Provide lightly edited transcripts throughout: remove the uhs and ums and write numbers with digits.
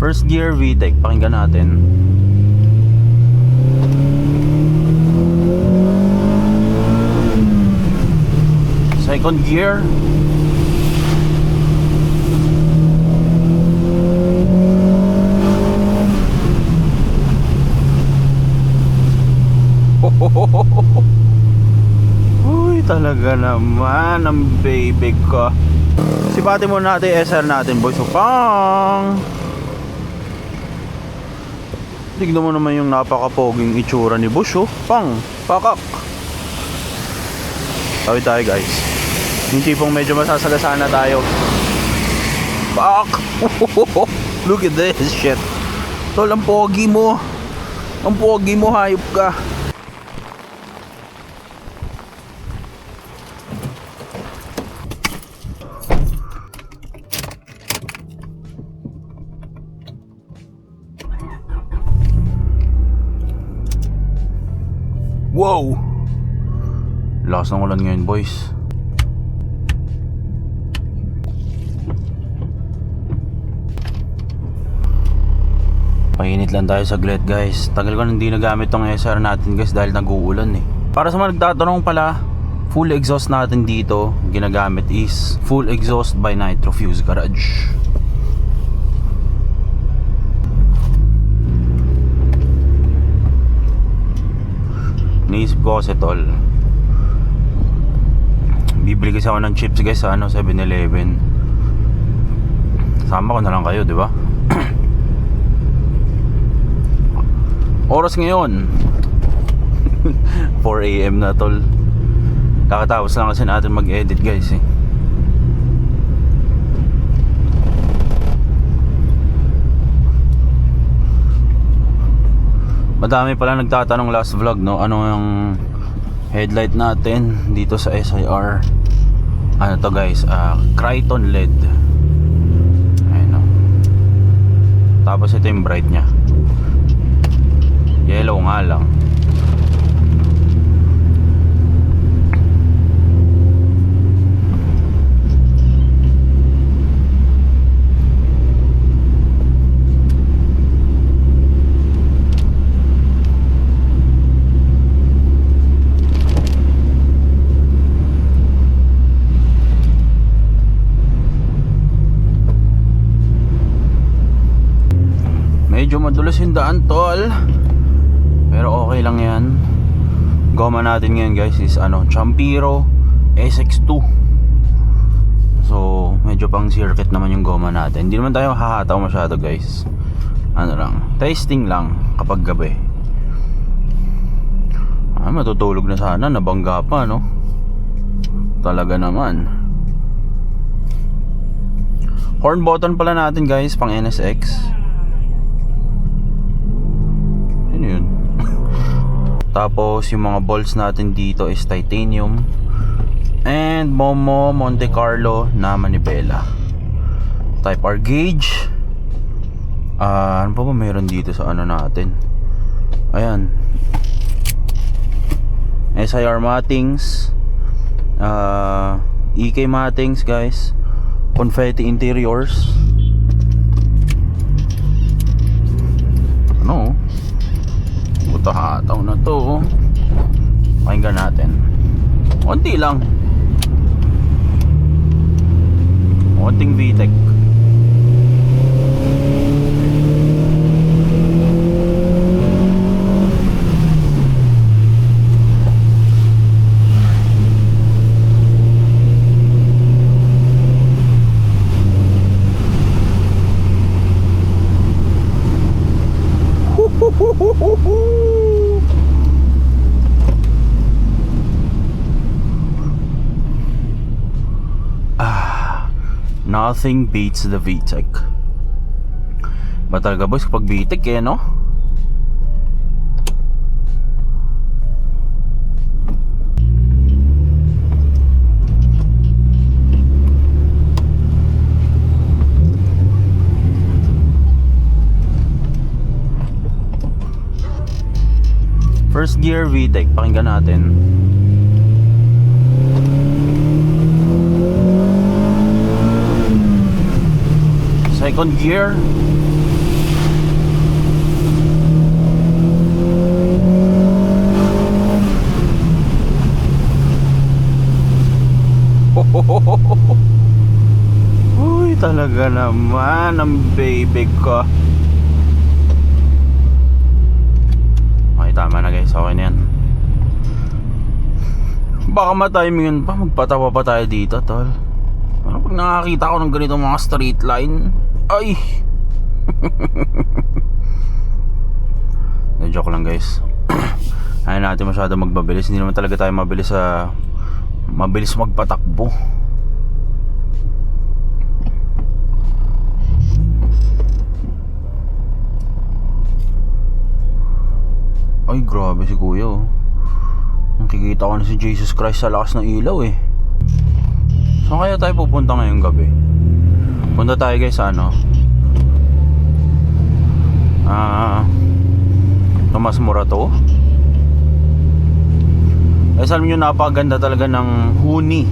First gear VTEC, pakinggan natin. Second gear. Uy, talaga naman ang baby ko. Sipati muna natin SR natin, boys. Pang! Tignan mo naman yung napaka-poging itsura ni Bush, oh. Pang! Pakak! Tawid tayo, guys. Yung tipong medyo masasagasaan na tayo. Pak! Look at this shit. Tol, ang pogi mo. Ang pogi mo, hayop ka. Wow! Lakas ng ulan ngayon, boys. Painit lang tayo saglit, guys. Tagal ko hindi nagamit tong SR natin, guys, dahil nag-uulan eh. Para sa mga nagtatanong pala, full exhaust natin dito ginagamit is full exhaust by Nitro Fuse Garage. Naisip ko kasi, tol, bibili kasi ako ng chips, guys, sa 7-Eleven. Sama ko na lang kayo, di ba? Oras ngayon 4 AM na, tol. Kakatapos lang kasi natin mag-edit, guys, eh. Madami pala nagtatanong last vlog, no, ano yung headlight natin dito sa SIR. Ano to, guys, Crichton LED. Ayun, no. Tapos ito yung bright nya, yellow nga lang. Medyo madulas yung daan, tol, pero okay lang yan. Goma natin ngayon, guys, is Champiro SX2. So medyo pang circuit naman yung goma natin. Hindi naman tayo hahataw masyado, guys. Ano lang, testing lang kapag gabi. Matutulog na sana, nabangga pa, no? Talaga naman. Horn button pala natin, guys, pang NSX. Yun. Tapos yung mga bolts natin dito is titanium and Momo Monte Carlo na manibela. Type R gauge. Ano pa ba meron dito sa natin? Ayan, SIR mattings, EK mattings, guys. Confetti interiors. Ano? Hataw na to. Pakinggan natin. Konti lang. Konting VTEC. Nothing beats the VTEC. Ba talaga, boys, kapag VTEC, no? First gear VTEC, pakinggan natin. Second gear. Talaga naman ang baby ko. Okay, tama na guys, okay na yan. Baka ma-timing pa, magpatawa pa tayo dito tol. Ano pag nakakita ko ng ganito mga straight line? Ay joke lang guys. Ayaw natin masyado magbabilis. Hindi naman talaga tayo mabilis magpatakbo. Ay grabe si kuya oh. Nakikita ko na si Jesus Christ sa lakas ng ilaw eh. Saan kaya tayo pupunta ngayong gabi? Punta tayo guys sa ano, Tomas Morato. Eh alam nyo, napakaganda talaga ng huni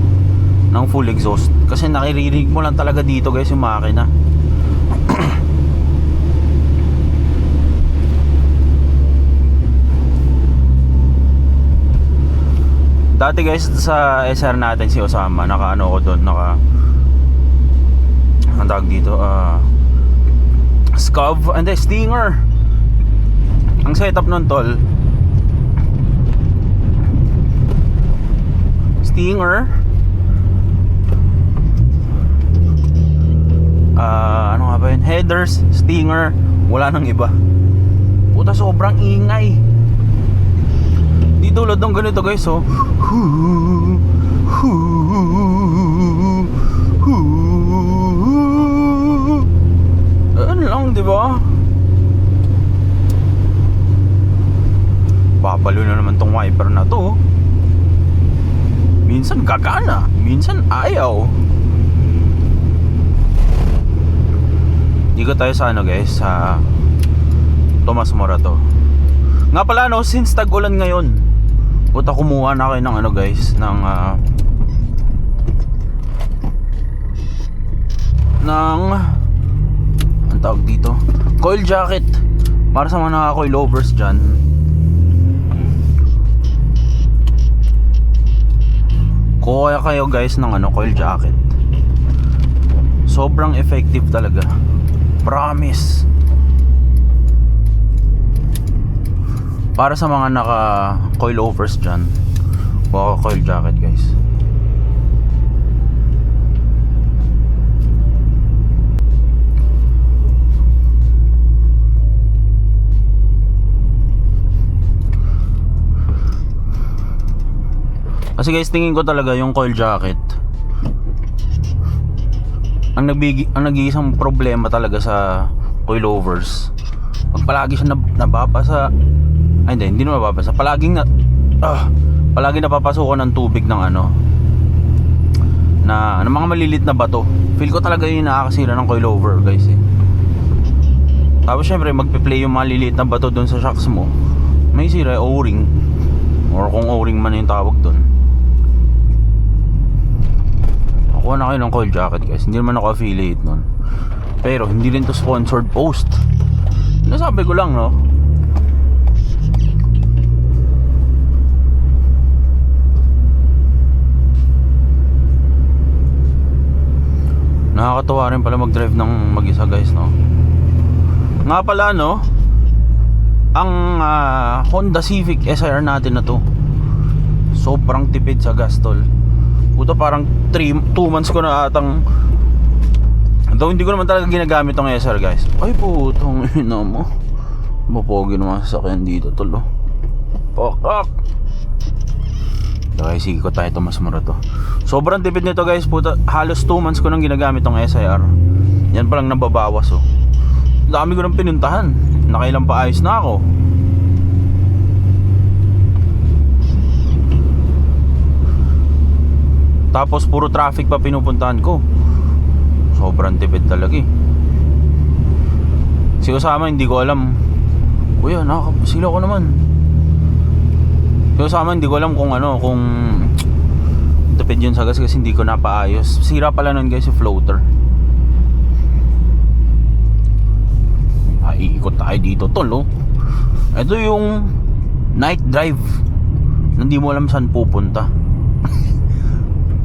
ng full exhaust. Kasi nakirinig mo lang talaga dito guys yung makina. Dati guys sa SR natin si Osama, naka-ano ko doon, ang tawag dito, Scav, and Stinger. Ang setup nun tol, Stinger, ano nga ba yun, headers, Stinger, wala nang iba. Puta, sobrang ingay. Di tulad ng ganito guys oh. Ano lang, di ba? Papalo na naman tong wiper na to. Minsan gagana, minsan ayaw. Dito tayo sa ano guys, sa Tomas Morato. Nga pala no, since tag-ulan ngayon, puta, kumuha na kayo ng ano guys, ng ang tawag dito, coil jacket. Para sa mga naka-coil lovers dyan. Kuha kayo guys ng ano, coil jacket. Sobrang effective talaga, promise. Para sa mga naka-coil overs dyan, kuha ka coil jacket guys. Kasi guys, tingin ko talaga yung coil jacket ang nag-iisang problema talaga sa coil overs. Pag palagi siya nababasa, ay hindi na mababasa, palaging napapasukan ng tubig ng ano, na mga malilit na bato. Feel ko talaga yung nakakasira ng coilover guys eh. Tapos syempre magpe-play yung maliliit na bato doon sa shocks mo, may sira o-ring, or kung o-ring man yung tawag doon. Nakuha na kayo ng coil jacket guys. Hindi naman ako affiliate nun, pero hindi rin to sponsored post. Nasabi ko lang no. Nakakatawa rin pala mag-drive ng mag-isa guys no. Nga pala no, ang Honda Civic SR natin na to, sobrang tipid sa gas tol. Puta, parang 2 months ko na atang, though hindi ko naman talaga ginagamit tong SR guys. Ay putong ina mo, mapogi naman sa sasakyan dito tol oh. Pakak. Okay, sige ko tayo Tomas Morato. Sobrang tipid nito guys, puta. Halos 2 months ko nang ginagamit tong SIR. Yan pa lang nababawas oh. Dami ko nang pinuntahan, nakailang pa ayos na ako. Tapos puro traffic pa pinupuntahan ko. Sobrang tipid talaga eh. Si Osama hindi ko alam. Kuya, nakakapasila ko naman. Si Osama hindi ko alam kung ano, kung tipid yun sa gas kasi hindi ko napaayos. Sira pala nun guys yung floater. Iikot tayo dito tol oh. Ito yung night drive, hindi mo alam saan pupunta.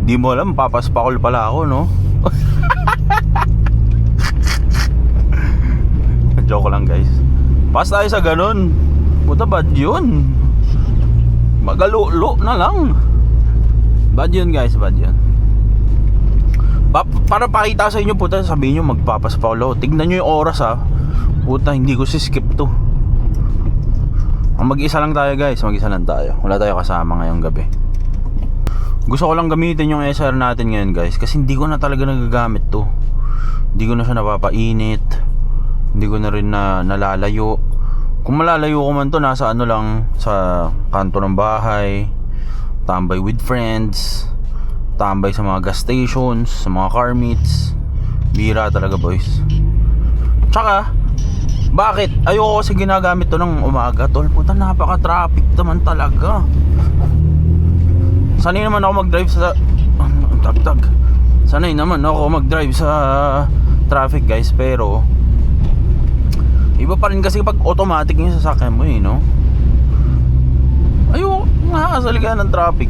Di mo alam, papaspakol pala ako no. Joke lang guys. Pas tayo sa ganun. Puta, bad yun. Magalulo na lang. Bad yun guys, bad yun. Para pakita sa inyo, puta, sabihin nyo magpapaspaulo. Tignan nyo yung oras ha. Puta, hindi ko skip to. Ang mag-isa lang tayo guys, mag-isa lang tayo. Wala tayo kasama ngayong gabi. Gusto ko lang gamitin yung SR natin ngayon guys, kasi hindi ko na talaga nagagamit to. Hindi ko na siya napapainit. Hindi ko na rin nalalayo. Kung malalayo ko man to, nasa ano lang, sa kanto ng bahay, tambay with friends, tambay sa mga gas stations, sa mga car meets. Bira talaga boys. Tsaka bakit? Ayoko kasi ginagamit to ng umaga tol. Puta, napaka-traffic naman talaga. Sanay naman ako mag-drive sa tag-tag. Sanay naman ako mag-drive sa traffic guys. Pero iba pa rin kasi pag automatic yung sasakyan mo eh, no? Ayoko, nakakasali ka ng traffic.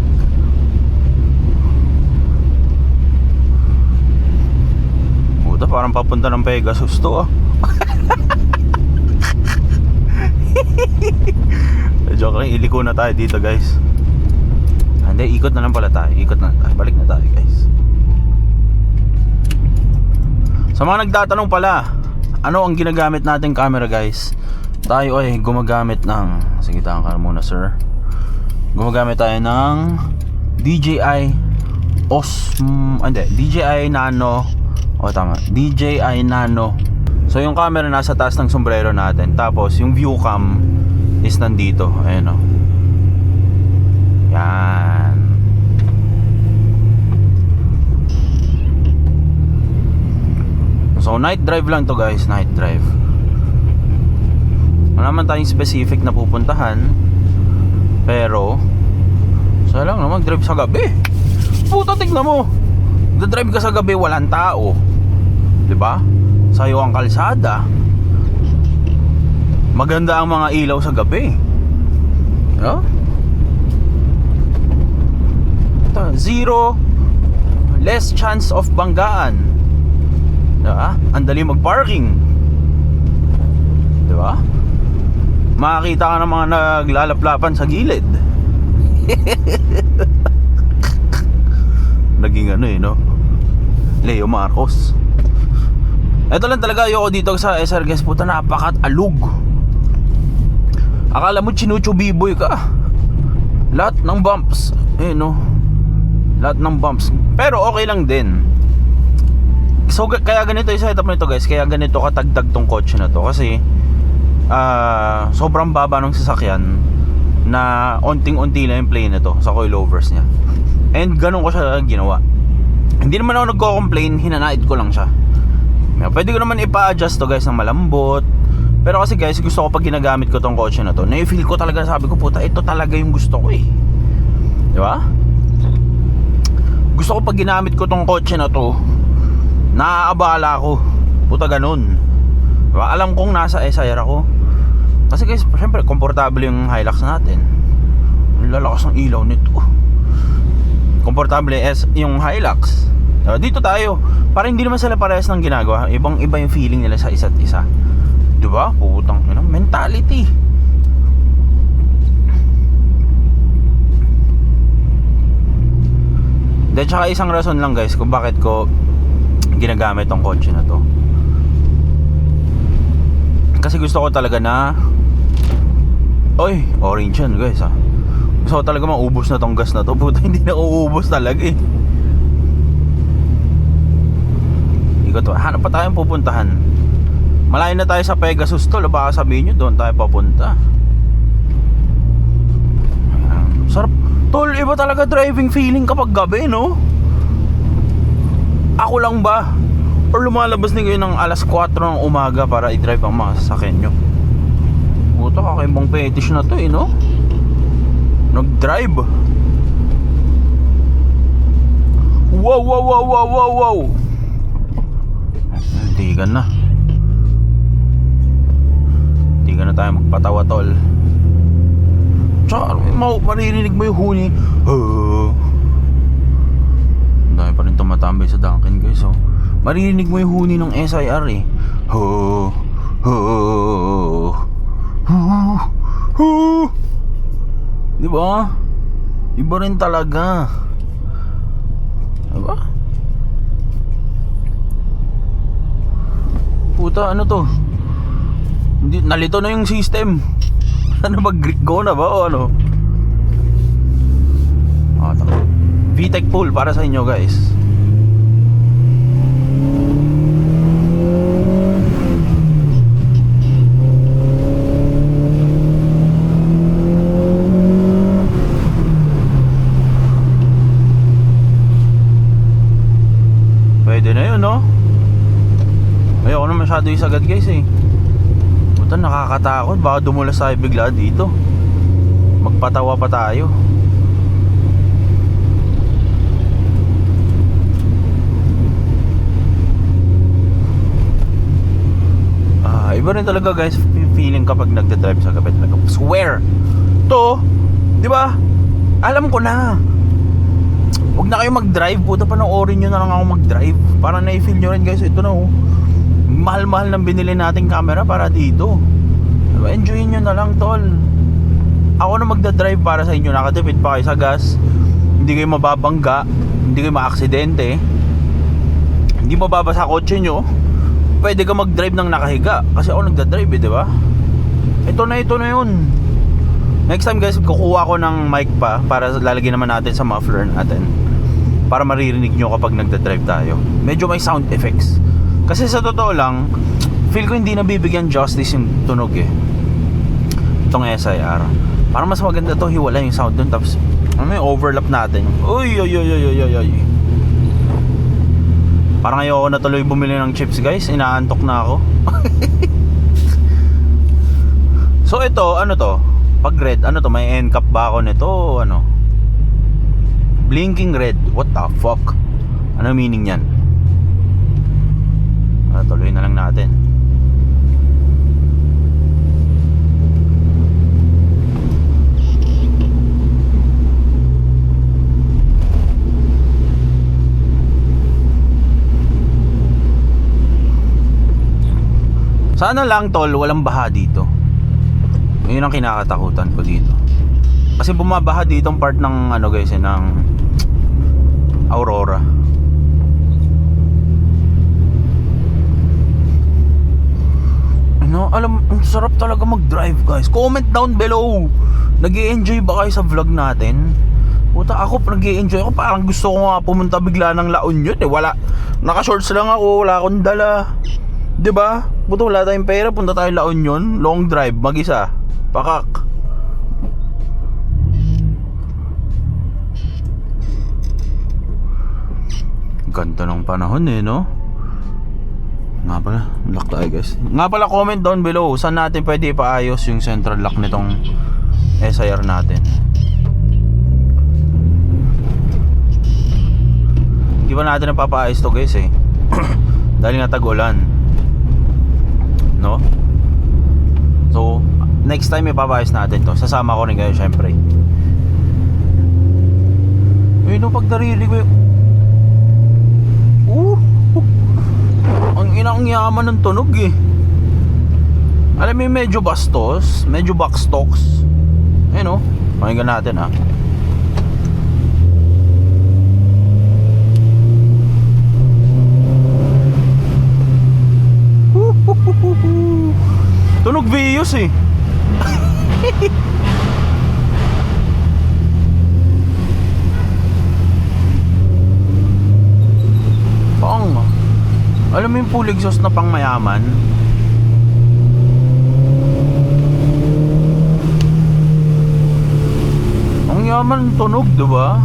Puta, parang papunta ng Pegasus to ah. Joke lang, iliko na tayo dito guys. Hindi, ikot na lang pala tayo. Ikot na tayo, balik na tayo guys. Sa mga nagtatanong pala, ano ang ginagamit nating camera guys? Tayo ay gumagamit ng, sige tangkar muna sir. Gumagamit tayo ng DJI DJI Nano. O tama, DJI Nano. So yung camera nasa taas ng sombrero natin. Tapos yung view cam is nandito. Ayan o. Yan. So night drive lang to guys. Night drive. Wala naman tayong specific na pupuntahan. Pero saan lang naman drive sa gabi. Puta, tignan mo. Drive ka sa gabi, walang tao. Diba? Sayo ang kalsada. Maganda ang mga ilaw sa gabi. No? Zero less chance of banggaan. Diba? Ang dali mag-parking. Diba? Makakita ka ng mga naglalaplapan sa gilid. Naging ano eh, no? Leo Marcos. Ito lang talaga ayoko dito sa SR guys. Puta, napakat-alug. Akala mo chinuchubiboy ka. Lahat ng bumps, eh no, lahat ng bumps. Pero okay lang din. So kaya ganito yung setup nito guys. Kaya ganito katagdag tong kotse na to. Kasi sobrang baba ng sasakyan, na onting-unti lang yung play nito sa coilovers niya. And ganun ko siya ginawa. Hindi naman ako nagko-complain, hinanait ko lang siya. Pwede ko naman ipa-adjust to guys ng malambot. Pero kasi guys, gusto ko pag ginagamit ko tong kotse na to, na-feel ko talaga, sabi ko puta, ito talaga yung gusto ko eh. Di ba? Gusto ko pag ginamit ko tong kotse na to, naaabala ko. Puta, ganun. Diba? Alam kong nasa SIR ako. Kasi guys, syempre komportable yung Hilux natin. Ang lalakas ng ilaw nito. Komportable yung Hilux. Dito tayo, para hindi naman sila parehas ng ginagawa. Ibang iba yung feeling nila sa isa't isa. Diba? Putang ina, mentality. Then tsaka isang rason lang guys kung bakit ko ginagamit tong kotse na to. Kasi gusto ko talaga na, oy, orange yan guys ha. Gusto ko talaga maubos na tong gas na to. Puta, hindi na uubos talaga eh. Hanap pa tayong pupuntahan. Malayo na tayo sa Pegasus tol. Baka sabihin nyo doon tayo papunta. Sarap tol, iba talaga driving feeling kapag gabi, no? Ako lang ba? Or lumalabas din kayo ng alas 4 ng umaga para i-drive ang mga sasakyan nyo? Puta, kakaibang fetish na to eh, no? Nag-drive. Wow, wow, wow, wow, wow, wow. Tigan na. Tigan na tayo magpatawa tol. Tsaka maririnig mo yung huni. Ang dami pa rin tumatambay sa Dunkin guys oh. Maririnig mo yung huni ng SIR eh. rin talaga. Diba? Puta, ano to? Hindi, nalito na yung system. Ano ba, go na ba o ano? VTEC pool para sa inyo guys. Pwede na yun, no? Ayoko na masyado yung sagad guys eh. Puta, nakakatakot. Baka dumulas tayo bigla dito. Magpatawa pa tayo. Iba rin talaga guys feeling kapag nagdadrive sa gabi talaga. Swear to, di ba? Alam ko na. Huwag na kayo mag-drive. Puta, panoorin nyo na lang ako mag-drive. Para na-feel nyo rin guys. Ito na oh, mahal-mahal nang binili nating camera para dito. Diba? Enjoyin nyo na lang tol. Ako na magdadrive para sa inyo. Nakatipid pa kayo sa gas. Hindi kayo mababangga. Hindi kayo maaksidente. Hindi mababasa kotse nyo. Pwede ka mag-drive ng nakahiga. Kasi ako nagdadrive eh, di ba? Ito na yun. Next time guys, kukuha ko ng mic pa para lalagyan naman natin sa muffler natin. Para maririnig nyo kapag nagdadrive tayo. Medyo may sound effects. Kasi sa totoo lang, feel ko hindi nabibigyan justice yung tunog eh. Itong SIR. Para mas maganda to, hiwala yung sound dun. Tapos, ano yung overlap natin. Uy. Parang ayoko na tuloy bumili ng chips guys. Inaantok na ako. So ito, ano to? Pag red, ano to? May end cap ba ako nito? Ano? Blinking red. What the fuck? Ano meaning yan? Tuloy na lang natin. Sana lang tol, walang baha dito. Yun ang kinakatakutan ko dito. Kasi bumabaha dito ang part ng ano guys, ng Aurora. Ano, alam, ang sarap talaga mag-drive guys. Comment down below. Nag-i-enjoy ba kayo sa vlog natin? Puta, ako nag-i-enjoy ako. Parang gusto ko nga pumunta bigla ng La Union eh. Wala, naka-shorts lang ako, wala akong dala. 'Di ba? Puta, wala tayong pera, punta tayo La Union, long drive, mag-isa. Pakak. Ganda ng panahon eh, no? Nga pala, lock tayo guys. Nga pala, comment down below saan natin pwede ipaayos yung central lock nitong SIR natin. Hindi ba natin napapaayos to guys eh. Dahil nga tag-ulan, no? So next time ipapaayos natin to. Sasama ko rin kayo syempre. Uy, no, pag naririnig ko yung ang inang yaman ng tunog eh. Alam mo, medyo bastos, medyo backstocks. Ayun, no? Pakinggan natin ah. Tunog Vios eh. Pang, alam mo yung full exhaust na pang mayaman. Ang yaman ng tunog, diba?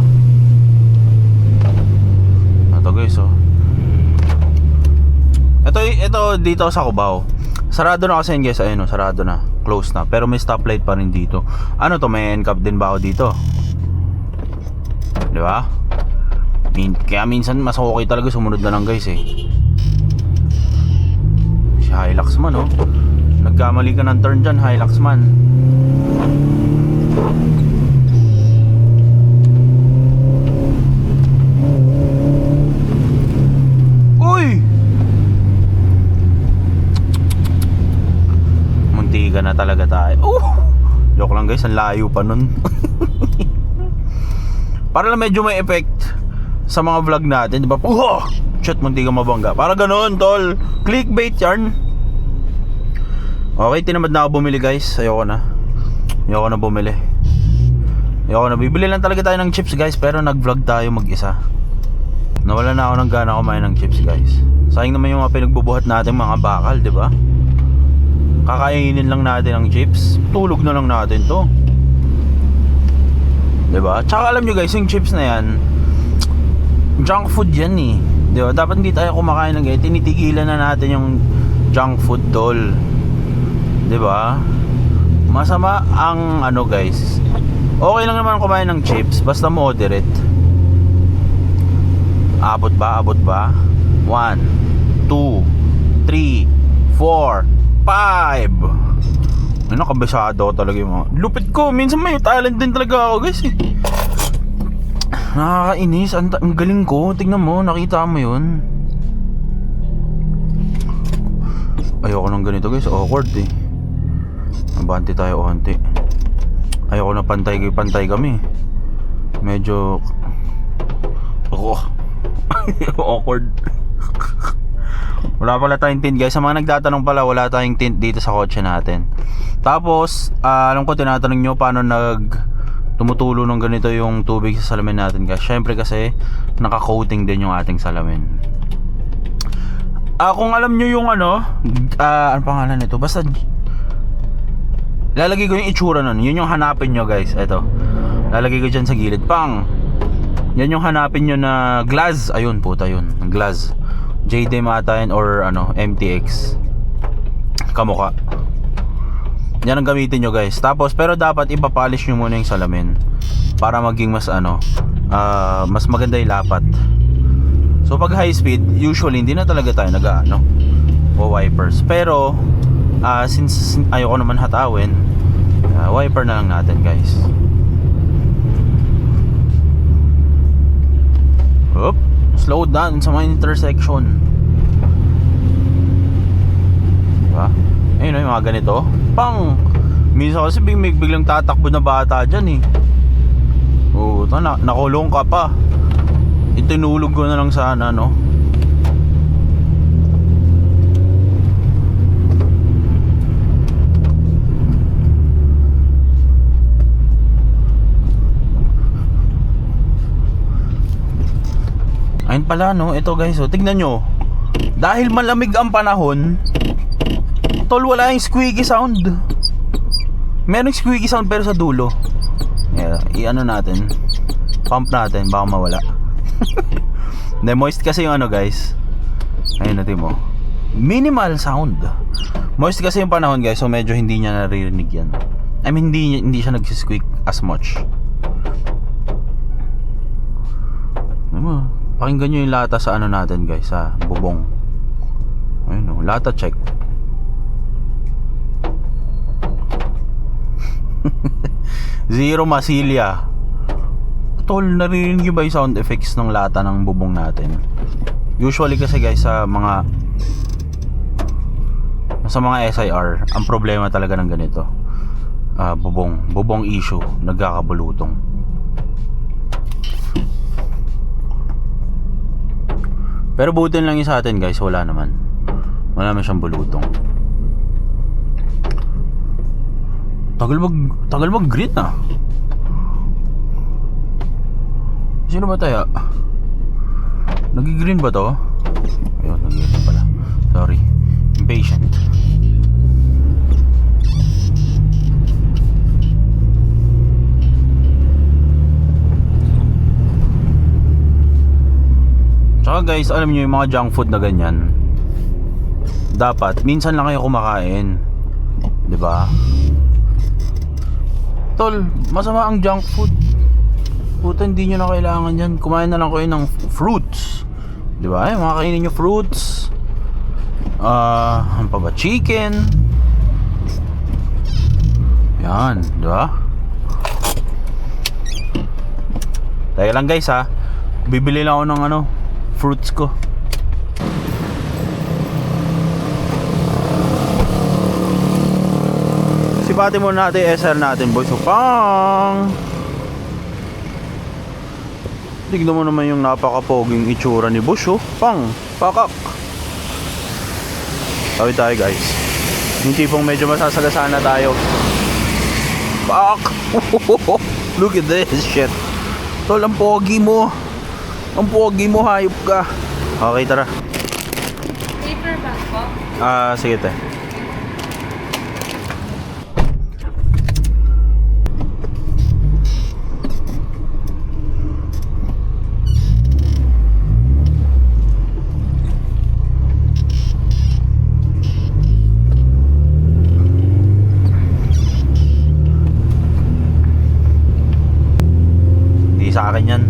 Ito guys oh. Ito dito sa Cubao. Sarado na kasi yun guys, ayun, sarado na, close na. Pero may stoplight pa rin dito. Ano to, may end cap din ba ako dito? Di ba? Kaya minsan mas okay talaga sumunod na lang guys eh. Si Hilux man oh. Nagkamali ka ng turn dyan, Hilux man. Uy! Muntikan na talaga tayo. Joke lang guys, ang layo pa nun. Para lang medyo may effect sa mga vlog natin, di ba? Shit, munti ka mabangga. Para ganoon, tol. Clickbait yan. Okay, tinamad na ako bumili, guys. Ayoko na bumili. Bibili lang talaga tayo ng chips, guys. Pero nag-vlog tayo mag-isa. Nawala na ako ng gana kumain ng chips, guys. Sayang naman yung mga pinagbubuhat natin mga bakal, di ba? Kakainin lang natin ang chips, tulog na lang natin to, di ba? Tsaka alam nyo guys, yung chips na yan, junk food yan eh, di ba? Dapat hindi tayo kumakain ng ganyan. Tinitigilan na natin yung junk food, tol, di ba? Masama ang ano guys. Okay lang naman kumain ng chips, basta moderate. Abot ba? 1, 2, 3, 4, 5. Ay, nakabisado talaga yung mga lupit ko. Minsan may talent din talaga ako guys eh. Nakakainis. Ang galing ko. Tignan mo, nakita mo yun. Ayoko ng ganito guys, awkward eh. Nabanti tayo onti. Ayoko na pantay kami. Medyo awkward. Wala pala tayong tint guys. Sa mga nagtatanong pala, wala tayong tint dito sa kotse natin. Tapos alam ko tinatanong nyo paano tumutulo ng ganito yung tubig sa salamin natin guys. Syempre kasi naka-coating din yung ating salamin. Kung alam nyo yung ano pangalan nito, basta lalagay ko yung itsura nun. Yun yung hanapin nyo guys. Eto, lalagay ko dyan sa gilid. Yan yung hanapin nyo na glass. Ayun, puta yun, glass. JD ata yun or MTX kamukha. Yan ang gamitin nyo guys. Tapos pero dapat ipapolish nyo muna yung salamin para maging mas mas maganda yung lapat. So pag high speed, usually hindi na talaga tayo wipers. Pero since ayoko naman hatawin, wiper na lang natin guys. Oop, slow down sa mga intersection. Diba? Ayun yung mga ganito. Minsan kasi biglang tatakbo na bata dyan eh. Oo, nakulong ka pa. Itinulog ko na lang sana, no? Ayun pala no, ito guys, tignan nyo. Dahil malamig ang panahon, tol, wala yung squeaky sound. Merong squeaky sound pero sa dulo. I-ano natin, pump natin, baka mawala. Hindi, moist kasi yung guys. Ayun natin mo, minimal sound. Moist kasi yung panahon guys, so medyo hindi niya naririnig yan. I mean hindi siya nagsisqueak as much. Pakinggan nyo yung lata sa natin guys, sa bubong. Ayun lata check. Zero masilya. Tol, narinig nyo ba yung sound effects ng lata ng bubong natin? Usually kasi guys sa mga SIR, ang problema talaga ng ganito, bubong issue, nagkakabulutong. Pero butin lang yung sa atin guys, wala naman siyang bulutong. Tagal mag green ah. Sino ba tayo? Nag-green ba to? Ayun, nag-green pala. Sorry, impatient. Tsaka guys, alam nyo yung mga junk food na ganyan, dapat minsan lang kayo kumakain, diba? Tol, masama ang junk food. Puta, hindi nyo na kailangan yan. Kumain na lang kayo ng fruits, diba? Mga kainin nyo fruits. Ano pa ba? Chicken. Yan, diba? Teka lang guys ha, bibili lang ako ng fruits ko. Sipati muna natin SR natin boys. So Tignan mo naman yung napaka-poging itsura ni Bush, oh. Pang, pakak. Tawid tayo, guys. Yung tipong medyo masasagasaan na tayo. Pak! Look at this shit. Tol, ang pogi mo. Ang pogi mo, hayop ka. Okay, tara. Paper bag po? Sige, te. Sa akin yan.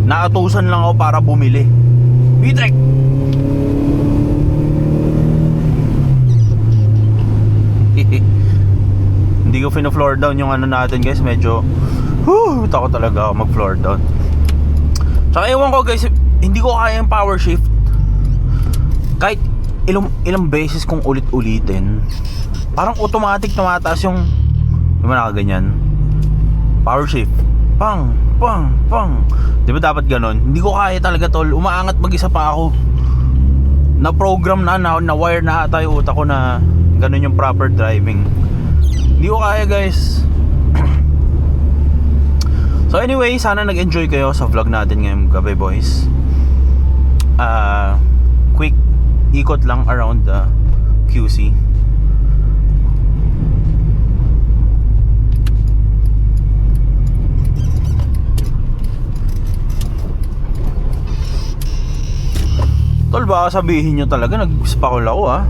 Naatusan lang ako para bumili. Bitrek! Hindi ko fina-floor down yung ano natin, guys. Medyo takot talaga ako mag-floor down. Tsaka ewan ko, guys, hindi ko kaya yung power shift. Kahit ilang beses kong ulit-ulitin, parang automatic tumataas yung nakaganyan. Power shift. Pang. Di ba dapat ganon? Hindi ko kaya talaga, tol. Umaangat mag-isa pa ako. Na-program na-wire na ata yung utak ko na ganon yung proper driving. Hindi ko kaya, guys. So anyway, sana nag-enjoy kayo sa vlog natin ngayong gabi, boys. Quick ikot lang around the QC. Tol, baka sabihin nyo talaga nag-spakol ako,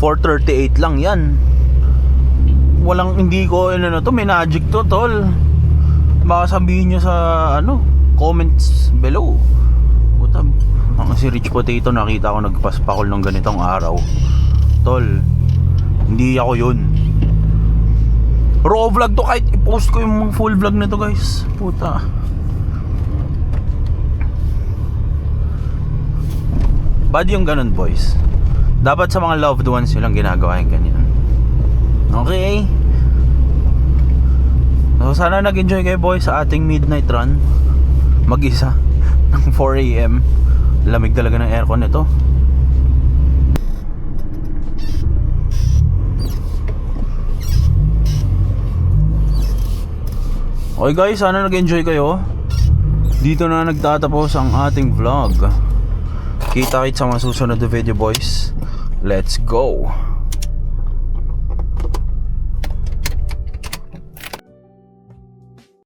438 lang yan. Walang, hindi ko to, may magic to, tol. Baka sabihin nyo sa comments below. Puta, ang si Rich Potato, nakita ko nagpaspakol ng ganitong araw. Tol, hindi ako yun. Raw vlog to, kahit i-post ko yung full vlog na to, guys. Puta. Bad yung ganun, boys. Dapat sa mga loved ones nilang ginagawa yung ganyan. Okay. So sana nag-enjoy kayo, boys, sa ating midnight run. Mag-isa ng 4 AM. Lamig talaga ng aircon nito. Okay, guys, sana nag-enjoy kayo. Dito na nagtatapos ang ating vlog. Kita-kits sa mga susunod na video, boys. Let's go!